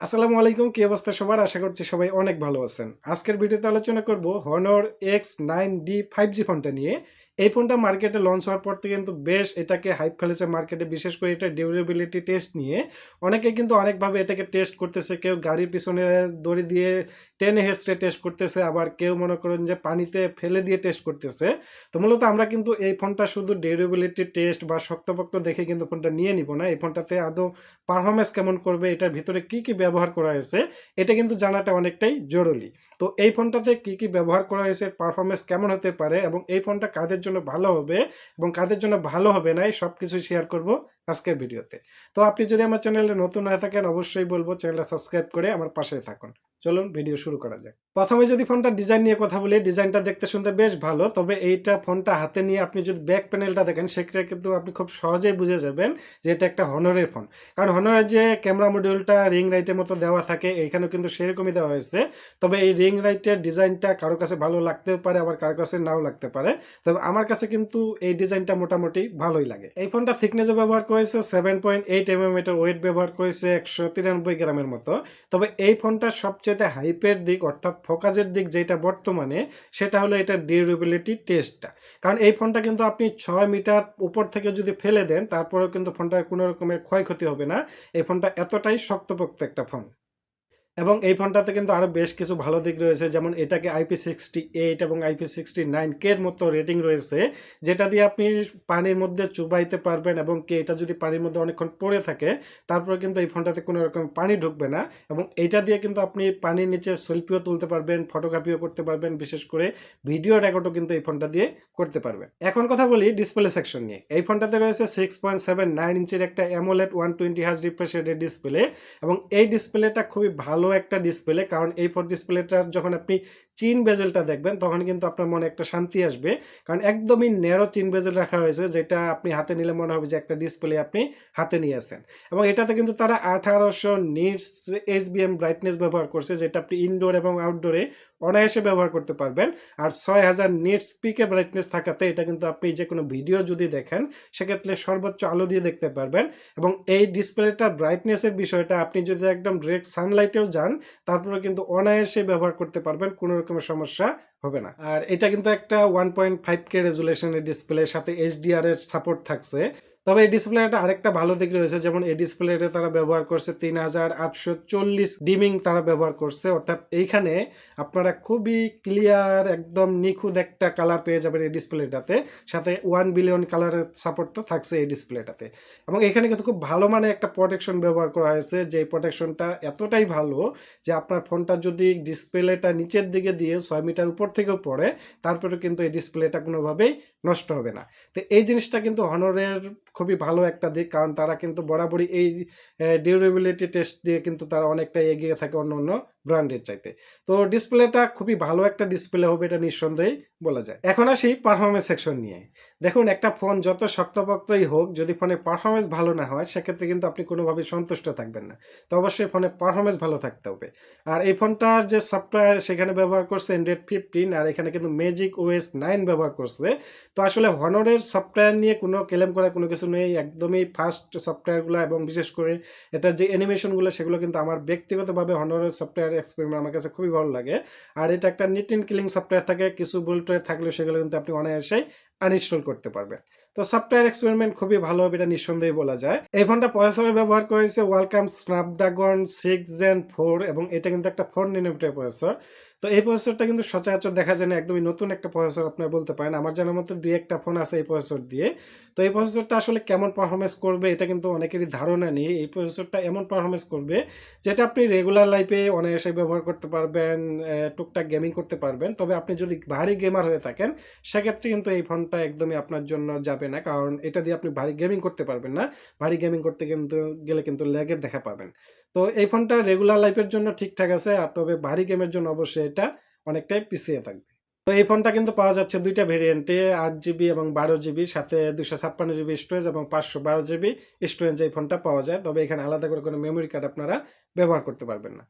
আসসালামু আলাইকুম, কি অবস্থা সবার? আশা করছি সবাই অনেক ভালো আছেন। আজকের ভিডিওতে আলোচনা করব Honor X9D 5G ফোনটা নিয়ে। এই ফোনটা মার্কেটে লঞ্চ হওয়ার পর থেকে কিন্তু বেশ এটাকে হাইপ ফেলেছে মার্কেটে, বিশেষ করে এটা ডিউরেবিলিটি টেস্ট নিয়ে। অনেকে কিন্তু অনেকভাবে এটাকে টেস্ট করতেছে। কেউ গাড়ির পিছনে দড়ি দিয়ে টেনে হেঁচড়ে টেস্ট করতেছে, আবার কেউ মনে করেন যে পানিতে ফেলে দিয়ে টেস্ট করতেছে। তো মূলত আমরা কিন্তু এই ফোনটা শুধু ডিউরেবিলিটি টেস্ট বা শক্তপোক্ত দেখে কিন্তু ফোনটা নিয়ে নিব না। এই ফোনটাতে আদৌ পারফরম্যান্স কেমন করবে, এটার ভিতরে কি কি ব্যবহার করা হয়েছে, এটা কিন্তু জানাটা অনেকটাই জরুরি। তো এই ফোনটাতে কি কি ব্যবহার করা হয়েছে, পারফরম্যান্স কেমন হতে পারে এবং এই ফোনটা কাদের জন্য ভালো হবে এবং কাদের জন্য ভালো হবে না, এই সব কিছু শেয়ার করব আজকের ভিডিওতে। তো আপনি যদি আমার চ্যানেলে নতুন হয়ে থাকেন, অবশ্যই বলবো চ্যানেলটা সাবস্ক্রাইব করে আমার পাশে থাকুন। চলুন ভিডিও শুরু করা যাক। প্রথমে যদি ফোনটা ডিজাইন নিয়ে কথা বলি, ডিজাইনটা দেখতে শুনতে বেশ ভালো, তবে এইটা ফোনটা হাতে নিয়ে আপনি যদি ব্যাক প্যানেলটা দেখেন, সেক্ষেত্রে কিন্তু আপনি খুব সহজেই বুঝে যাবেন যে এটা একটা হনরের ফোন। কারণ হনরের যে ক্যামেরা মডিউলটা রিং লাইটের মতো দেওয়া থাকে, এইখানেও কিন্তু সেরকমই দেওয়া হয়েছে। তবে এই রিং লাইটের ডিজাইনটা কারো কাছে ভালো লাগতেও পারে, আবার কারো কাছে নাও লাগতে পারে। তবে আমার কাছে কিন্তু এই ডিজাইনটা মোটামুটি ভালোই লাগে। এই ফোনটা থিকনেসে ব্যবহার করেছে 7.8 mm, এটার ওয়েট ব্যবহার করেছে 193 গ্রামের মতো। তবে এই ফোনটার সবচেয়ে হাইপের দিক অর্থাৎ ফোকাসের দিক যেটা বর্তমানে, সেটা হলো এটা ডিউরেবিলিটি টেস্টটা। কারণ এই ফোনটা কিন্তু আপনি 6 মিটার উপর থেকে যদি ফেলে দেন, তারপরেও কিন্তু ফোনটার কোনো রকমের ক্ষয়ক্ষতি হবে না। এই ফোনটা এতটাই শক্তপোক্ত একটা ফোন। এবং এই ফোনটাতে কিন্তু আরও বেশ কিছু ভালো দিক রয়েছে, যেমন এটাকে IP68 এবং IP69K এর মতো রেটিং রয়েছে, যেটা দিয়ে আপনি পানির মধ্যে চুবাইতে পারবেন এবং কি এটা যদি পানির মধ্যে অনেকক্ষণ পড়ে থাকে, তারপরে কিন্তু এই ফোনটাতে কোনো রকম পানি ঢুকবে না। এবং এইটা দিয়ে কিন্তু আপনি পানির নিচে সেলফিও তুলতে পারবেন, ফটোগ্রাফিও করতে পারবেন, বিশেষ করে ভিডিও রেকর্ডও কিন্তু এই ফোনটা দিয়ে করতে পারবেন। এখন কথা বলি ডিসপ্লে সেকশন নিয়ে। এই ফোনটাতে রয়েছে 6.79 ইঞ্চির একটা অ্যামোলেড 120 Hz রিফ্রেশ রেটের ডিসপ্লে। এবং এই ডিসপ্লেটা খুবই ভালো একটা ডিসপ্লে, কারণ এই ডিসপ্লেটার যখন আপনি চিন বেজেলটা দেখবেন, তখন কিন্তু আপনার মনে একটা শান্তি আসবে। কারণ একদমই ন্যারো চিন বেজেল রাখা হয়েছে, যেটা আপনি হাতে নিলে মনে হবে যে একটা ডিসপ্লে আপনি হাতে নিয়েছেন। এবং এটাতে কিন্তু তারা 1800 নিটস HBM ব্রাইটনেস ব্যবহার করছে, যেটা আপনি ইনডোর এবং আউটডোরে অনায়াসে ব্যবহার করতে পারবেন। আর 6000 নিটস পিকে ব্রাইটনেস থাকাতে এটা কিন্তু আপনি যে কোনো ভিডিও যদি দেখেন, সেক্ষেত্রে সর্বোচ্চ আলো দিয়ে দেখতে পারবেন। এবং এই ডিসপ্লেটার ব্রাইটনেসের বিষয়টা আপনি যদি একদম ডিরেক্ট সানলাইটেও যান, তারপরে কিন্তু অনায়াসে ব্যবহার করতে পারবেন, কোনো রকমের সমস্যা হবে না। আর এটা কিন্তু একটা 1.5K রেজুলেশনের ডিসপ্লে, সাথে HDR এর সাপোর্ট থাকছে। তবে এই ডিসপ্লেটা আরেকটা ভালো দিক রয়েছে, যেমন এই ডিসপ্লেটা তারা ব্যবহার করছে 3840 ডিমিং তারা ব্যবহার করছে, অর্থাৎ এইখানে আপনারা খুবই ক্লিয়ার একদম নিখুঁত একটা কালার পেয়ে যাবেন এই ডিসপ্লেটাতে। সাথে 1 বিলিয়ন কালারের সাপোর্ট তো থাকছে এই ডিসপ্লেটাতে। এবং এখানে কিন্তু খুব ভালো মানে একটা প্রোটেকশন ব্যবহার করা হয়েছে, যে প্রোটেকশনটা এতটাই ভালো যে আপনার ফোনটা যদি ডিসপ্লেটা নিচের দিকে দিয়ে 6 মিটার উপর থেকেও পড়ে, তারপরে কিন্তু এই ডিসপ্লেটা কোনোভাবেই নষ্ট হবে না। তো এই জিনিসটা কিন্তু হনরের খুবই ভালো একটা দিক, কারণ তারা কিন্তু বরাবরই এই ডিউরেবিলিটি টেস্ট দিয়ে কিন্তু তারা অনেকটা এগিয়ে থাকে অন্য অন্য ব্র্যান্ডের চাইতে। তো ডিসপ্লেটা খুবই ভালো একটা ডিসপ্লে হবে, এটা নিঃসন্দেহে বলা যায়। এখন আসি পারফরমেন্স সেকশন নিয়ে। দেখুন, একটা ফোন যত শক্তপোক্তই হোক, যদি ফোনে পারফরমেন্স ভালো না হয়, সেক্ষেত্রে কিন্তু আপনি কোনোভাবেই সন্তুষ্ট থাকবেন না। তো অবশ্যই ফোনে পারফরমেন্স ভালো থাকতে হবে। আর এই ফোনটার যে সফটওয়্যার সেখানে ব্যবহার করছে অ্যান্ড্রয়েড 15, আর এখানে কিন্তু ম্যাজিক OS 9 ব্যবহার করছে। তো আসলে হনরের সফটওয়্যার নিয়ে কোনো ক্লেম করার কোনো কিছু নেই, একদমই ফাস্ট সফটওয়্যারগুলো, এবং বিশেষ করে এটার যে অ্যানিমেশনগুলো, সেগুলো কিন্তু আমার ব্যক্তিগতভাবে হনরের সফটওয়্যার এক্সপেরিমেন্ট আমার কাছে খুবই ভালো লাগে। আর এটা একটা নিট অ্যান্ড ক্লিন সফটওয়্যার থাকে, কিছু বুলটুয়ে থাকলেও সেগুলো কিন্তু আপনি অনায়াসেই আনইনস্টল করতে পারবেন। তো সফটওয়্যার এক্সপেরিমেন্ট খুবই ভালো হবে, এটা নিঃসন্দেহে বলা যায়। এই ফোনটা প্রসেসরে ব্যবহার করেছে ওয়ালকম স্ন্যাপড্রাগন 6 Gen 4, এবং এটা কিন্তু একটা 4 nm প্রসেসর। তো এই প্রসেসরটা কিন্তু সচরাচর দেখা যায় না, একদমই নতুন একটা প্রসেসর আপনারা বলতে পারেন। আমার জানার মতো দুই একটা ফোন আছে এই প্রসেসর দিয়ে। তো এই প্রসেসরটা আসলে কেমন পারফরমেন্স করবে, এটা কিন্তু অনেকেরই ধারণা নেই। এই প্রসেসরটা এমন পারফরমেন্স করবে যেটা আপনি রেগুলার লাইফে অনায়াসে ব্যবহার করতে পারবেন, টুকটাক গেমিং করতে পারবেন। তবে আপনি যদি ভারী গেমার হয়ে থাকেন, সেক্ষেত্রে কিন্তু এই ফোনটা একদমই আপনার জন্য যাবে না, কারণ এটা দিয়ে আপনি ভারী গেমিং করতে পারবেন না। ভারী গেমিং করতে কিন্তু গেলে কিন্তু ল্যাগের দেখা পাবেন। তো এই ফোনটা রেগুলার লাইফের জন্য ঠিকঠাক আছে, আর তবে ভারী গেমের জন্য অবশ্যই এটা অনেকটাই পিছিয়ে থাকবে। তো এই ফোনটা কিন্তু পাওয়া যাচ্ছে দুইটা ভেরিয়েন্টে, 8 GB এবং 12 GB, সাথে 256 GB স্টোরেজ এবং 512 GB স্টোরেজ এই ফোনটা পাওয়া যায়। তবে এখানে আলাদা করে কোনো মেমোরি কার্ড আপনারা ব্যবহার করতে পারবেন না।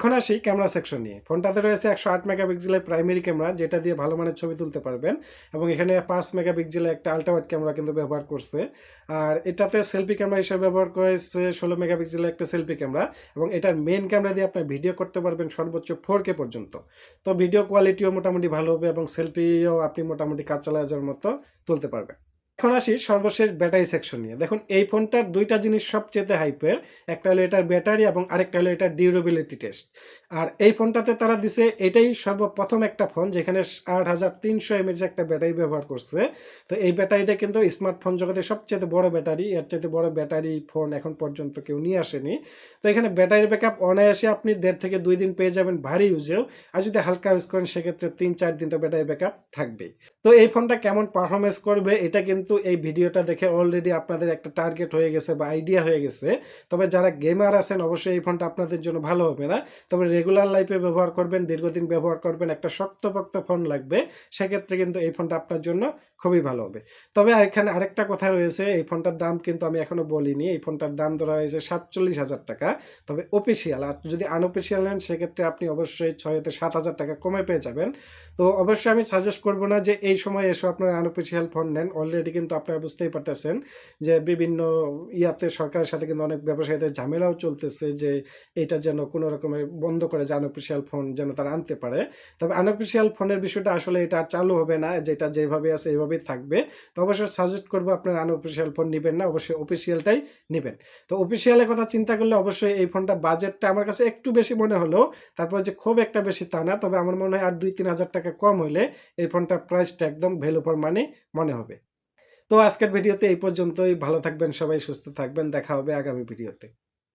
এখন আসি ক্যামেরা সেকশন নিয়ে। ফোনটাতে রয়েছে 108 মেগাপিক্সেলের প্রাইমারি ক্যামেরা, যেটা দিয়ে ভালো মানের ছবি তুলতে পারবেন, এবং এখানে 5 মেগাপিক্সেলের একটা আল্ট্রা ওয়াইড ক্যামেরা কিন্তু ব্যবহার করছে। আর এটাতে সেলফি ক্যামেরা হিসেবে ব্যবহার করেছে 16 মেগাপিক্সেলের একটা সেলফি ক্যামেরা, এবং এটার মেইন ক্যামেরা দিয়ে আপনি ভিডিও করতে পারবেন সর্বোচ্চ 4K পর্যন্ত। তো ভিডিও কোয়ালিটিও মোটামুটি ভালো হবে এবং সেলফিও আপনি মোটামুটি কাজ চালায় যাওয়ার মতো তুলতে পারবেন। এখন আসি সর্বশেষ ব্যাটারি সেকশন নিয়ে। দেখুন এই ফোনটার দুইটা জিনিস সবচেয়ে হাইপের, একটা হলো এটার ব্যাটারি এবং আরেকটা হলো এটার ডিউরেবিলিটি টেস্ট। আর এই ফোনটাতে তারা দিছে এটাই সর্বপ্রথম একটা ফোন যেখানে 8300 এমএএইচ একটা ব্যাটারি ব্যবহার করছে। তো এই ব্যাটারিটা কিন্তু স্মার্টফোন জগতে সবচেয়ে বড় ব্যাটারি, এর চাইতে বড় ব্যাটারি ফোন এখন পর্যন্ত কেউ নিয়ে আসেনি। তো এখানে ব্যাটারি ব্যাকআপ অনায়াসে আপনি 1.5 থেকে 2 দিন পেয়ে যাবেন ভারী ইউজেও, আর যদি হালকা ইউজ করেন সেক্ষেত্রে 3-4 দিন তো ব্যাটারি ব্যাকআপ থাকবেই। তো এই ফোনটা কেমন পারফরমেন্স করবে এটা কিন্তু এই ভিডিওটা দেখে অলরেডি আপনাদের একটা টার্গেট হয়ে গেছে বা আইডিয়া হয়ে গেছে। তবে যারা গেমার আছেন অবশ্যই এই ফোনটা আপনাদের জন্য ভালো হবে না। তবে রেগুলার লাইফে ব্যবহার করবেন, দীর্ঘদিন ব্যবহার করবেন, একটা শক্তপোক্ত ফোন লাগবে, সেক্ষেত্রে কিন্তু এই ফোনটা আপনার জন্য খুবই ভালো হবে। তবে এখানে আরেকটা কথা রয়েছে, এই ফোনটার দাম কিন্তু আমি এখনো বলিনি। এই ফোনটার দাম ধরা হয়েছে 47,000 টাকা। তবে অফিসিয়াল, আর যদি আনঅফিসিয়াল নেন সেক্ষেত্রে আপনি অবশ্যই 6 থেকে 7,000 টাকা কমে পেয়ে যাবেন। তো অবশ্যই আমি সাজেস্ট করব না যে এই সময় এসে আপনারা আনঅফিসিয়াল ফোন নেন। অলরেডি কিন্তু আপনারা বুঝতেই পারতেছেন যে বিভিন্ন ইয়াতে সরকারের সাথে কিন্তু অনেক ব্যবসায়ীদের ঝামেলাও চলতেছে যে এটা যেন কোনো রকমের বন্ধ করে যে আনঅফিসিয়াল ফোন যেন তারা আনতে পারে। তবে আনঅফিসিয়াল ফোনের বিষয়টা আসলে এটা আর চালু হবে না, যেটা যেভাবে আছে এইভাবেই থাকবে। তো অবশ্যই সাজেস্ট করবো আপনারা আনঅফিসিয়াল ফোন নেবেন না, অবশ্যই অফিসিয়ালটাই নেবেন। তো অফিসিয়ালের কথা চিন্তা করলে অবশ্যই এই ফোনটা বাজেটটা আমার কাছে একটু বেশি মনে হলো, তারপর যে খুব একটা বেশি তা না। তবে আমার মনে হয় আর 2-3 হাজার টাকা কম হইলে এই ফোনটার প্রাইসটা একদম ভ্যালু ফর মানি মনে হবে। তো আজকের ভিডিওতে এই পর্যন্তই। ভালো থাকবেন সবাই, সুস্থ থাকবেন, দেখা হবে আগামী ভিডিওতে।